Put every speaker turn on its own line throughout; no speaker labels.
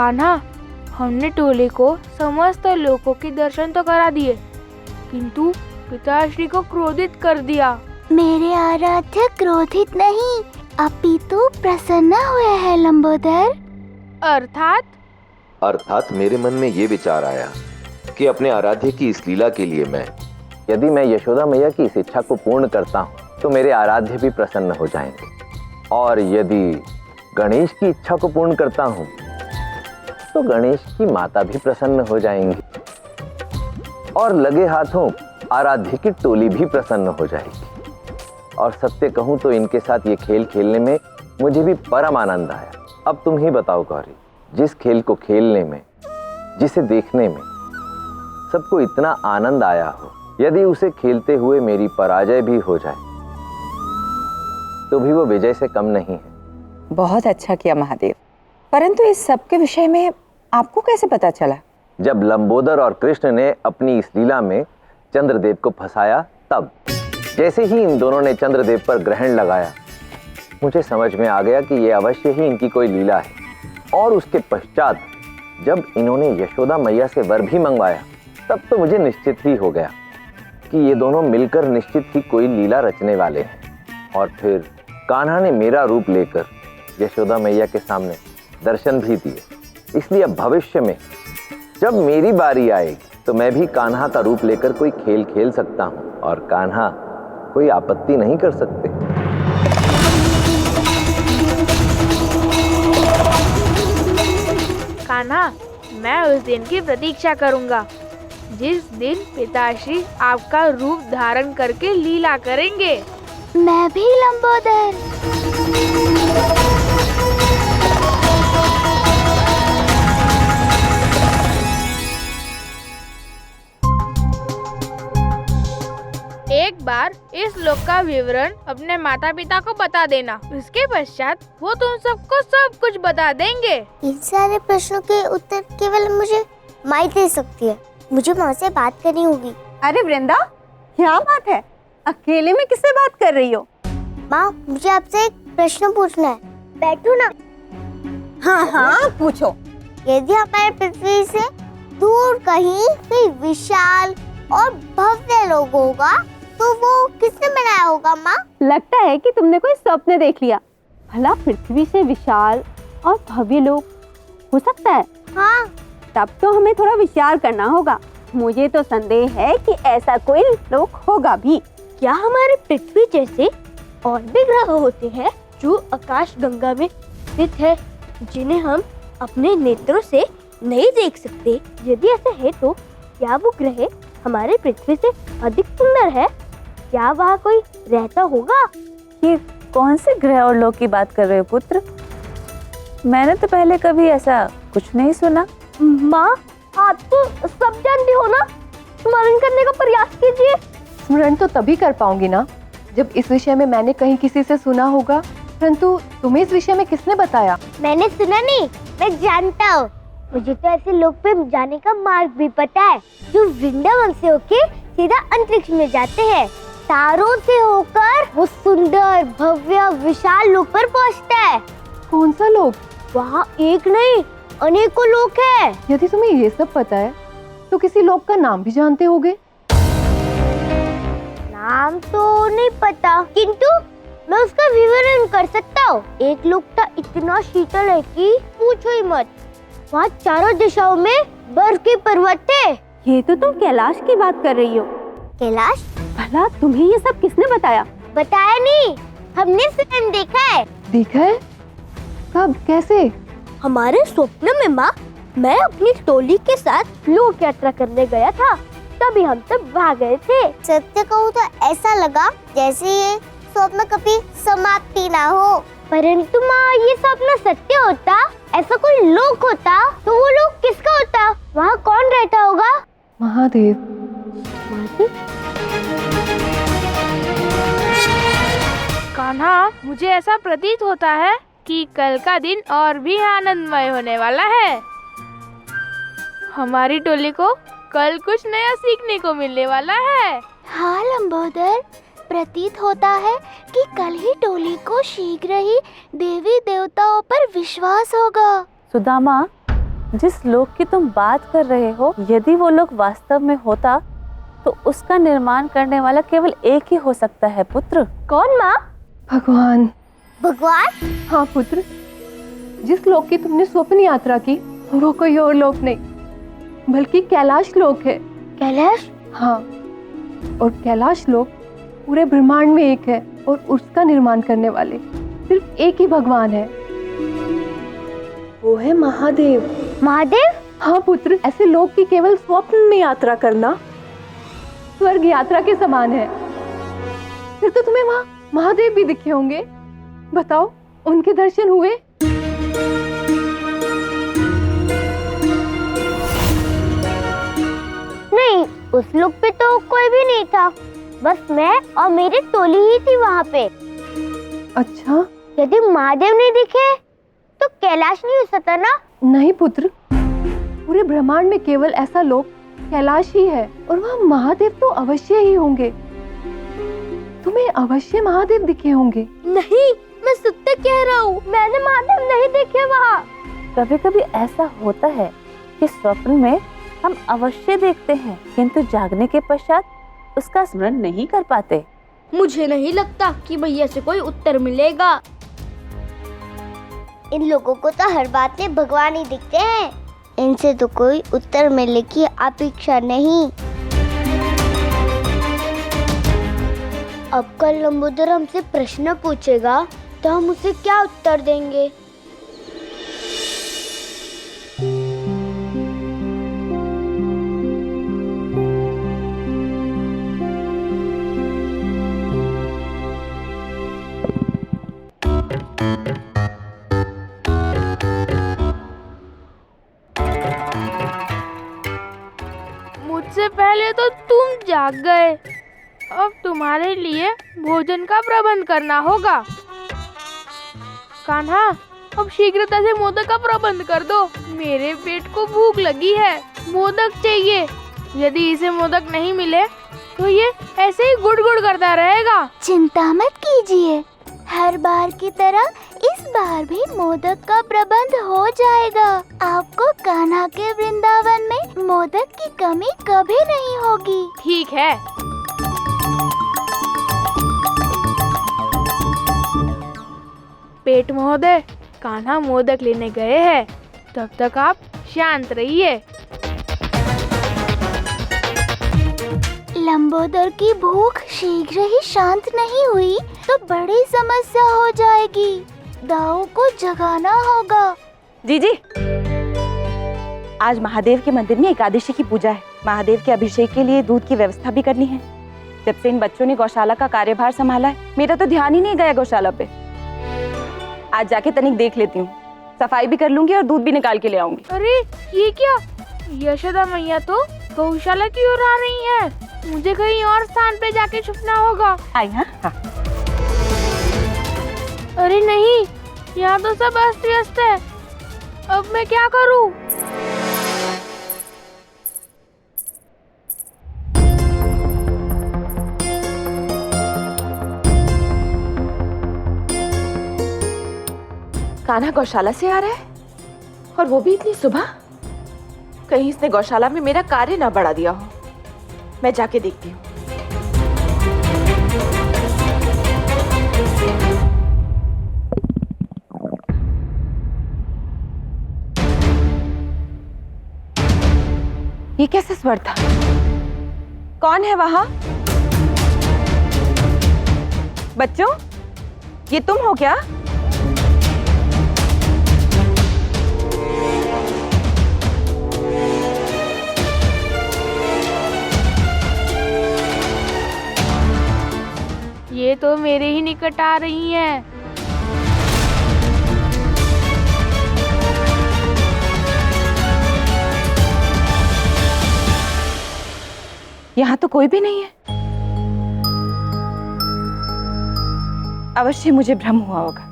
कान्हा, हमने टोली को समस्त लोगों के दर्शन तो करा दिए, किंतु पिताश्री को क्रोधित कर दिया।
मेरे आराध्य क्रोधित नहीं, अपितु प्रसन्न हुए हैं लंबोदर।
अर्थात मेरे मन में ये विचार आया कि अपने आराध्य की इस लीला के लिए यदि मैं यशोदा मैया की इस इच्छा को पूर्ण करता हूँ तो मेरे आराध्य भी प्रसन्न हो जाएंगे, और यदि गणेश की इच्छा को पूर्ण करता हूँ तो गणेश की माता भी प्रसन्न हो जाएंगी, और लगे हाथों आराध्य की टोली भी प्रसन्न हो जाएगी। और सत्य कहूँ तो इनके साथ ये खेल खेलने में मुझे भी परम आनंद आया। अब तुम ही बताओ गौरी, जिस खेल को खेलने में, जिसे देखने में सबको इतना आनंद आया हो, यदि उसे खेलते हुए मेरी पराजय भी हो जाए तो भी वो विजय से कम नहीं है।
बहुत अच्छा किया महादेव, परंतु इस सब के विषय में आपको कैसे पता चला?
जब लंबोदर और कृष्ण ने अपनी इस लीला में चंद्रदेव को फंसाया, तब जैसे ही इन दोनों ने चंद्रदेव पर ग्रहण लगाया, मुझे समझ में आ गया कि ये अवश्य ही इनकी कोई लीला है। और उसके पश्चात जब इन्होंने यशोदा मैया से वर भी मंगवाया, तब तो मुझे निश्चित ही हो गया कि ये दोनों मिलकर निश्चित ही कोई लीला रचने वाले हैं। और फिर कान्हा ने मेरा रूप लेकर यशोदा मैया के सामने दर्शन भी दिए। इसलिए अब भविष्य में जब मेरी बारी आएगी तो मैं भी कान्हा का रूप लेकर कोई खेल खेल सकता हूँ, और कान्हा कोई आपत्ति नहीं कर सकते।
कान्हा, मैं उस दिन की प्रतीक्षा करूंगा जिस दिन पिताश्री आपका रूप धारण करके लीला करेंगे।
मैं भी लंबोदर।
एक बार इस श्लोक का विवरण अपने माता पिता को बता देना, उसके पश्चात वो तुम सबको सब कुछ बता देंगे।
इन सारे प्रश्नों के उत्तर केवल मुझे माँ दे सकती है, मुझे माँ से बात करनी होगी।
अरे वृंदा, क्या बात है, अकेले में किससे बात कर रही हो?
माँ, मुझे आपसे एक प्रश्न पूछना है, बैठो ना।
हाँ हाँ पूछो।
यदि हमारे पृथ्वी से दूर कहीं कोई विशाल और भव्य लोक होगा तो वो किसने बनाया होगा माँ?
लगता है कि तुमने कोई स्वप्न देख लिया। भला पृथ्वी से विशाल और भव्य लोक हो सकता है?
हाँ।
तब तो हमें थोड़ा विचार करना होगा। मुझे तो संदेह है कि ऐसा कोई लोक होगा भी।
क्या हमारे पृथ्वी जैसे और भी ग्रह होते हैं जो आकाश गंगा में स्थित है, जिन्हें हम अपने नेत्रों से नहीं देख सकते? यदि ऐसा है तो क्या वो ग्रह हमारे पृथ्वी से अधिक सुंदर है? क्या वहाँ कोई रहता होगा?
ये कौन से ग्रह और लोक की बात कर रहे हो पुत्र? मैंने तो पहले कभी ऐसा कुछ नहीं सुना।
माँ, आप तो सब जानती हो ना, स्मरण करने का प्रयास कीजिए।
स्मरण तो तभी कर पाऊंगी ना जब इस विषय में मैंने कहीं किसी से सुना होगा, परंतु तुम्हें इस विषय में किसने बताया?
मैंने सुना नहीं, मैं जानता हूँ। मुझे तो ऐसे लोक पे जाने का मार्ग भी पता है, जो वृंदावन से होके सीधा अंतरिक्ष में जाते हैं। तारों से होकर वो सुंदर भव्य विशाल लोक पर पहुँचता है।
कौन सा लोक?
वहाँ एक नहीं अनेकों लोक है।
यदि तुम्हें ये सब पता है तो किसी लोक का नाम भी जानते होगे?
नाम तो नहीं पता, किंतु मैं उसका विवरण कर सकता हूँ। एक लोक तो इतना शीतल है कि पूछो ही मत। वहाँ चारों दिशाओं में बर्फ के पर्वत है।
ये तो तुम कैलाश की बात कर रही हो।
कैलाश?
भला तुम्हें ये सब किसने बताया?
बताया नहीं, हमने स्वयं देखा है।
देखा है? कब, कैसे?
हमारे स्वप्न में माँ, मैं अपनी टोली के साथ लोक यात्रा करने गया था, तभी हम सब वहाँ गए थे। सत्य कहूँ तो ऐसा लगा जैसे ये स्वप्न कभी समाप्ति ना हो। परंतु माँ, ये स्वप्न सत्य होता, ऐसा कोई लोक होता तो वो लोक किसका होता? वहाँ कौन रहता होगा?
महादेव।
कान्हा, मुझे ऐसा प्रतीत होता है कि कल का दिन और भी आनंदमय होने वाला है। हमारी टोली को कल कुछ नया सीखने को मिलने वाला है।
हाँ लंबोदर, प्रतीत होता है कि कल ही टोली को शीघ्र ही देवी देवताओं पर विश्वास होगा।
सुदामा, जिस लोक की तुम बात कर रहे हो, यदि वो लोक वास्तव में होता तो उसका निर्माण करने वाला केवल एक ही हो सकता है पुत्र।
कौन माँ?
भगवान।
भगवान?
हाँ पुत्र, जिस लोक की तुमने स्वप्न यात्रा की वो कोई और लोक नहीं बल्कि कैलाश लोक है।
कैलाश?
हाँ, और कैलाश लोक पूरे ब्रह्मांड में एक है और उसका निर्माण करने वाले सिर्फ एक ही भगवान है, वो है महादेव।
महादेव?
हाँ पुत्र, ऐसे लोक की केवल स्वप्न में यात्रा करना स्वर्ग यात्रा के समान है। फिर तो तुम्हें वहाँ महादेव भी दिखे होंगे, बताओ उनके दर्शन हुए?
नहीं, उस लोक पे तो कोई भी नहीं था, बस मैं और मेरी टोली ही थी वहाँ पे।
अच्छा,
यदि महादेव नहीं दिखे तो कैलाश नहीं हो सकता ना?
नहीं पुत्र, पूरे ब्रह्मांड में केवल ऐसा लोक कैलाश ही है और वहाँ महादेव तो अवश्य ही होंगे। तुम्हें अवश्य महादेव दिखे होंगे।
नहीं, मैं सत्य कह रहा हूँ, मैंने महादेव नहीं देखे वहाँ।
कभी कभी ऐसा होता है कि स्वप्न में हम अवश्य देखते हैं, किंतु जागने के पश्चात उसका स्मरण नहीं कर पाते।
मुझे नहीं लगता कि भैया से कोई उत्तर मिलेगा। इन लोगों को तो हर बात में भगवान ही दिखते हैं, इनसे तो कोई उत्तर मिलने की अपेक्षा नहीं। अब कल लंबोदर हमसे प्रश्न पूछेगा तो हम उसे क्या उत्तर देंगे?
मुझसे पहले तो तुम जाग गए, अब तुम्हारे लिए भोजन का प्रबंध करना होगा। कान्हा, अब शीघ्रता से मोदक का प्रबंध कर दो, मेरे पेट को भूख लगी है, मोदक चाहिए। यदि इसे मोदक नहीं मिले तो ये ऐसे ही गुड़गुड़ करता रहेगा।
चिंता मत कीजिए, हर बार की तरह इस बार भी मोदक का प्रबंध हो जाएगा। आपको कान्हा के वृंदावन में मोदक की कमी कभी नहीं होगी।
ठीक है। पेट महोदय, कान्हा मोदक लेने गए हैं, तब तक आप शांत रहिए।
लंबोदर की भूख शीघ्र ही शांत नहीं हुई तो बड़ी समस्या हो जाएगी। दाऊ को जगाना होगा।
जी, आज महादेव के मंदिर में एकादशी की पूजा है। महादेव के अभिषेक के लिए दूध की व्यवस्था भी करनी है। जब से इन बच्चों ने गौशाला का कार्यभार संभाला है, मेरा तो ध्यान ही नहीं गया गौशाला पे। आज जाके तनिक देख लेती हूँ, सफाई भी कर लूंगी और दूध भी निकाल के ले आऊंगी।
अरे ये क्या, यशोदा मैया तो गौशाला की ओर आ रही है। मुझे कहीं और स्थान पे जाके छुपना होगा।
आई हाँ।
अरे नहीं, यहाँ तो सब अस्त व्यस्त है, अब मैं क्या करूँ?
कान्हा गौशाला से आ रहा है और वो भी इतनी सुबह। कहीं इसने गौशाला में मेरा कार्य ना बढ़ा दिया हो। मैं जाके देखती हूँ। ये कैसे स्वर था? कौन है वहां? बच्चों, ये तुम हो क्या?
ये तो मेरे ही निकट आ रही हैं।
यहाँ तो कोई भी नहीं है। अवश्य मुझे भ्रम हुआ होगा।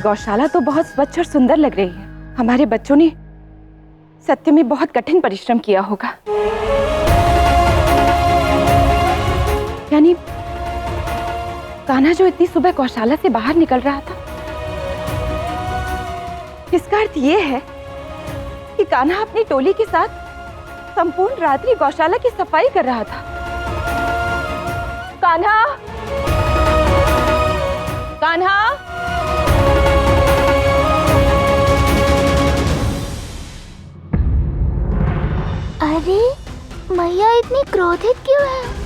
गौशाला तो बहुत स्वच्छ और सुंदर लग रही है। हमारे बच्चों ने सत्य में बहुत कठिन परिश्रम किया होगा। यानी कान्हा जो इतनी सुबह गौशाला से बाहर निकल रहा था, इसका अर्थ ये है कि कान्हा अपनी टोली के साथ संपूर्ण रात्रि गौशाला की सफाई कर रहा था। कान्हा, कान्हा,
अरे मैया इतनी क्रोधित क्यों है?